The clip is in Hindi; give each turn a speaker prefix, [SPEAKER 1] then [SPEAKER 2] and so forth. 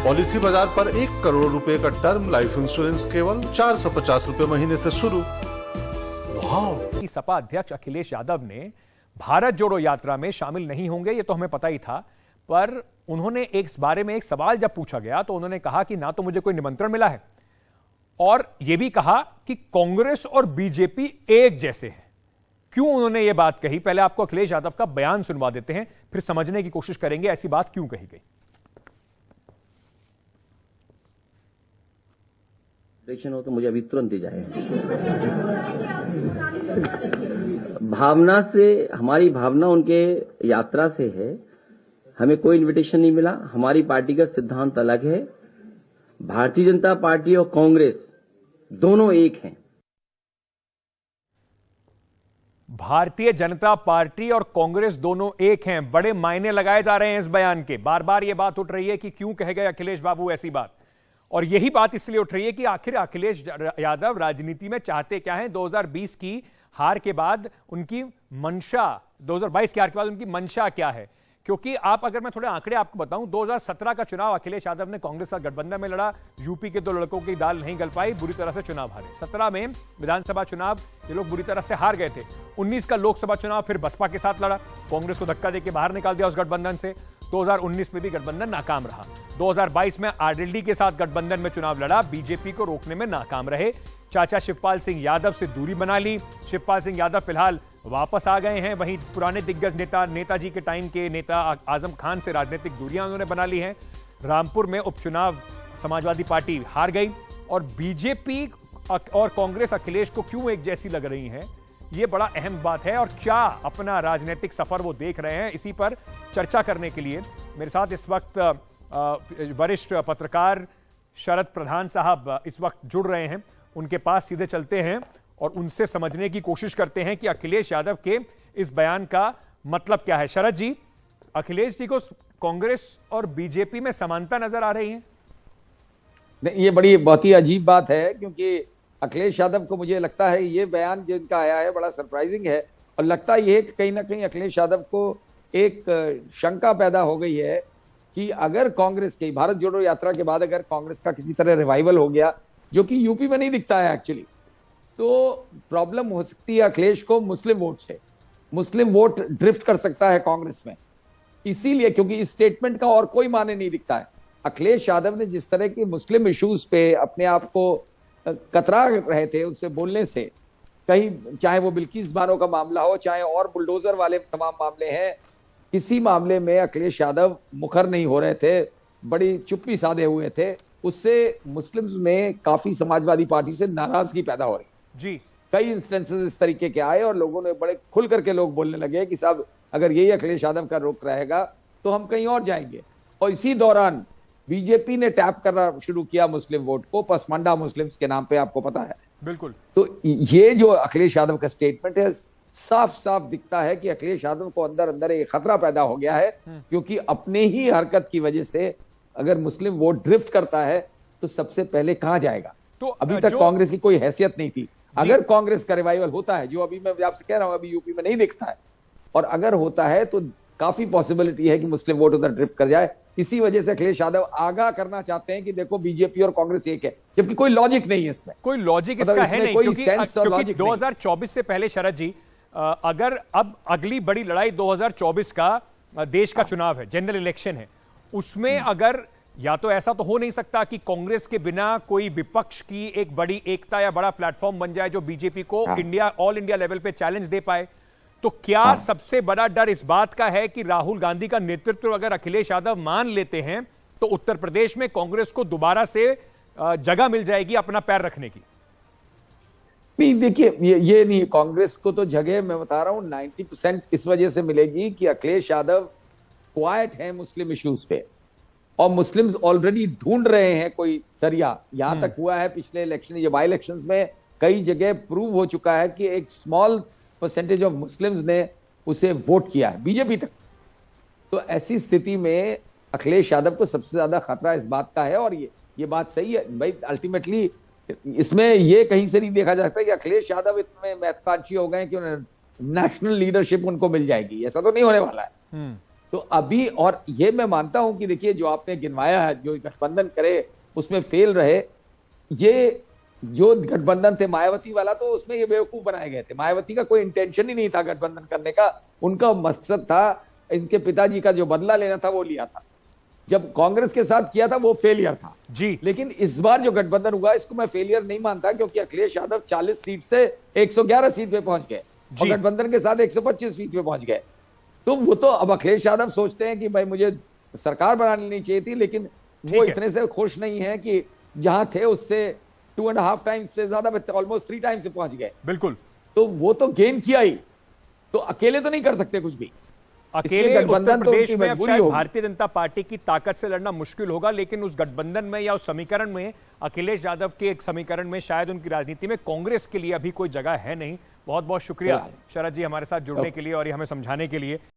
[SPEAKER 1] पॉलिसी बाजार पर 1 करोड़ रुपए का टर्म लाइफ इंश्योरेंस केवल 450 रुपए महीने से शुरू। वाह!
[SPEAKER 2] सपा अध्यक्ष अखिलेश यादव ने भारत जोड़ो यात्रा में शामिल नहीं होंगे, ये तो हमें पता ही था, पर उन्होंने इस बारे में एक सवाल जब पूछा गया तो उन्होंने कहा कि ना तो मुझे कोई निमंत्रण मिला है और यह भी कहा कि कांग्रेस और बीजेपी एक जैसे हैं। क्यों उन्होंने यह बात कही, पहले आपको अखिलेश यादव का बयान सुनवा देते हैं, फिर समझने की कोशिश करेंगे ऐसी बात क्यों कही गई।
[SPEAKER 3] हो तो मुझे अभी तुरंत ही जाए। भावना से, हमारी भावना उनके यात्रा से है। हमें कोई इनविटेशन नहीं मिला। हमारी पार्टी का सिद्धांत अलग है। भारतीय जनता पार्टी और कांग्रेस दोनों एक हैं।
[SPEAKER 2] भारतीय जनता पार्टी और कांग्रेस दोनों एक हैं, बड़े मायने लगाए जा रहे हैं इस बयान के। बार बार यह बात उठ रही है कि क्यों कह गए अखिलेश बाबू ऐसी बात, और यही बात इसलिए उठ रही है कि आखिर अखिलेश यादव राजनीति में चाहते क्या हैं। 2020 की हार के बाद उनकी मंशा, 2022 की हार के बाद उनकी मंशा क्या है। क्योंकि आप, अगर मैं थोड़े आंकड़े आपको बताऊं, 2017 का चुनाव अखिलेश यादव ने कांग्रेस का गठबंधन में लड़ा। यूपी के 2 लड़कों की दाल नहीं गल पाई, बुरी तरह से चुनाव हारे। 17 में विधानसभा चुनाव ये लोग बुरी तरह से हार गए थे। 19 का लोकसभा चुनाव फिर बसपा के साथ लड़ा, कांग्रेस को धक्का देकर बाहर निकाल दिया उस गठबंधन से। 2019 में भी गठबंधन नाकाम रहा। 2022 में आरजेडी के साथ गठबंधन में चुनाव लड़ा, बीजेपी को रोकने में नाकाम रहे। चाचा शिवपाल सिंह यादव से दूरी बना ली। शिवपाल सिंह यादव फिलहाल वापस आ गए हैं। वहीं पुराने दिग्गज नेताजी के टाइम के नेता आजम खान से राजनीतिक दूरियां उन्होंने बना ली हैं। रामपुर में उपचुनाव समाजवादी पार्टी हार गई। और बीजेपी और कांग्रेस अखिलेश को क्यों एक जैसी लग रही हैं, ये बड़ा अहम बात है। और क्या अपना राजनीतिक सफर वो देख रहे हैं, इसी पर चर्चा करने के लिए मेरे साथ इस वक्त वरिष्ठ पत्रकार शरद प्रधान साहब इस वक्त जुड़ रहे हैं। उनके पास सीधे चलते हैं और उनसे समझने की कोशिश करते हैं कि अखिलेश यादव के इस बयान का मतलब क्या है। शरद जी, अखिलेश जी को कांग्रेस और बीजेपी में समानता नजर आ रही है?
[SPEAKER 4] नहीं, ये बहुत ही अजीब बात है, क्योंकि अखिलेश यादव को मुझे लगता है ये बयान जिनका आया है बड़ा सरप्राइजिंग है। और लगता ये है कि कहीं ना कहीं अखिलेश यादव को एक शंका पैदा हो गई है कि अगर कांग्रेस की भारत जोड़ो यात्रा के बाद अगर कांग्रेस का किसी तरह रिवाइवल हो गया, जो कि यूपी में नहीं दिखता है एक्चुअली, तो प्रॉब्लम हो सकती है अखिलेश को मुस्लिम वोट से। मुस्लिम वोट ड्रिफ्ट कर सकता है कांग्रेस में, इसीलिए, क्योंकि इस स्टेटमेंट का और कोई माने नहीं दिखता है। अखिलेश यादव ने जिस तरह की मुस्लिम इश्यूज पे अपने आप को कतरा रहे थे उससे बोलने से, कहीं चाहे वो बिल्किस बानो का मामला हो, चाहे और बुलडोजर वाले तमाम मामले हैं, किसी मामले में अखिलेश यादव मुखर नहीं हो रहे थे, बड़ी चुप्पी साधे हुए थे। उससे मुस्लिम्स में काफी समाजवादी पार्टी से नाराजगी पैदा हो रही
[SPEAKER 2] जी।
[SPEAKER 4] कई इंस्टेंसेस इस तरीके के आए और लोगों ने बड़े खुल करके लोग बोलने लगे कि साहब अगर यही अखिलेश यादव का रुख रहेगा तो हम कहीं और जाएंगे। और इसी दौरान बीजेपी ने टैप करना शुरू किया मुस्लिम वोट को, पसमांडा मुस्लिम्स के नाम पे, आपको पता है।
[SPEAKER 2] बिल्कुल।
[SPEAKER 4] तो ये जो अखिलेश यादव का स्टेटमेंट है, साफ साफ दिखता है कि अखिलेश यादव को अंदर अंदर एक खतरा पैदा हो गया है, क्योंकि अपने ही हरकत की वजह से अगर मुस्लिम वोट ड्रिफ्ट करता है तो सबसे पहले कहां जाएगा। तो अभी तक कांग्रेस की कोई हैसियत नहीं थी। अगर कांग्रेस का रिवाइवल होता है, जो अभी मैं आपसे कह रहा हूं, अभी यूपी में नहीं दिखता है, और अगर होता है तो काफी पॉसिबिलिटी है कि मुस्लिम वोट उधर ड्रिफ्ट कर जाए। इसी वजह से अखिलेश यादव आगाह करना चाहते हैं कि देखो बीजेपी और कांग्रेस एक है, जबकि कोई लॉजिक नहीं है इसमें।
[SPEAKER 2] कोई लॉजिक इसका है नहीं, क्योंकि 2024 से पहले शरद जी, अगर अब अगली बड़ी लड़ाई 2024 का देश का चुनाव है, जनरल इलेक्शन है, उसमें अगर या तो ऐसा तो हो नहीं सकता कि कांग्रेस के बिना कोई विपक्ष की एक बड़ी एकता या बड़ा प्लेटफॉर्म बन जाए जो बीजेपी को ऑल इंडिया लेवल पे चैलेंज दे पाए। तो क्या सबसे बड़ा डर इस बात का है कि राहुल गांधी का नेतृत्व अगर अखिलेश यादव मान लेते हैं तो उत्तर प्रदेश में कांग्रेस को दोबारा से जगह मिल जाएगी अपना पैर रखने की?
[SPEAKER 4] नहीं, देखिए, ये नहीं, कांग्रेस को तो जगह मैं बता रहा हूं 90% इस वजह से मिलेगी कि अखिलेश यादव क्वाइट है मुस्लिम इश्यूज पे, और मुस्लिम्स ऑलरेडी ढूंढ रहे हैं कोई जरिया। यहां तक हुआ है पिछले इलेक्शन, ये बाई इलेक्शंस में कई जगह प्रूव हो चुका है कि एक स्मॉल परसेंटेज ऑफ मुस्लिम्स ने उसे वोट किया है, बीजेपी तक। तो ऐसी स्थिति में अखिलेश यादव को सबसे ज्यादा खतरा इस बात का है। और ये बात सही है भाई, अल्टीमेटली इसमें ये कहीं से नहीं देखा जा सकता कि अखिलेश यादव इतने महत्वाकांक्षी हो गए कि उन्हें नेशनल लीडरशिप उनको मिल जाएगी, ऐसा तो नहीं होने वाला है। तो अभी, और ये मैं मानता हूं कि देखिए जो आपने गिनवाया है, जो गठबंधन करे उसमें फेल रहे, ये जो गठबंधन थे मायावती वाला, तो उसमें ये बेवकूफ बनाए गए थे। मायावती का कोई इंटेंशन ही नहीं था गठबंधन करने का, उनका मकसद था इनके पिताजी का जो बदला लेना था वो लिया था। जब कांग्रेस के साथ किया था वो फेलियर था
[SPEAKER 2] जी।
[SPEAKER 4] लेकिन इस बार जो गठबंधन हुआ इसको मैं फेलियर नहीं मानता, क्योंकि अखिलेश यादव 40 सीट से 111 सीट पे पहुंच गए और गठबंधन के साथ 125 सीट पे पहुंच गए। तो वो तो अब अखिलेश यादव सोचते हैं कि भाई मुझे सरकार बना लेनी चाहिए थी, लेकिन वो इतने से खुश नहीं है कि जहां थे उससे 2.5 टाइम्स से ज्यादा, ऑलमोस्ट 3 टाइम्स से पहुंच गए।
[SPEAKER 2] बिल्कुल।
[SPEAKER 4] तो वो तो गेन किया ही, तो अकेले तो नहीं कर सकते कुछ भी।
[SPEAKER 2] अकेले उत्तर प्रदेश में अब
[SPEAKER 4] मजबूरी
[SPEAKER 2] शायद
[SPEAKER 4] होगी।
[SPEAKER 2] भारतीय जनता पार्टी की ताकत से लड़ना मुश्किल होगा, लेकिन उस गठबंधन में या उस समीकरण में, अखिलेश यादव के एक समीकरण में शायद उनकी राजनीति में कांग्रेस के लिए अभी कोई जगह है नहीं। बहुत बहुत शुक्रिया शरद जी हमारे साथ जुड़ने के लिए और ये हमें समझाने के लिए।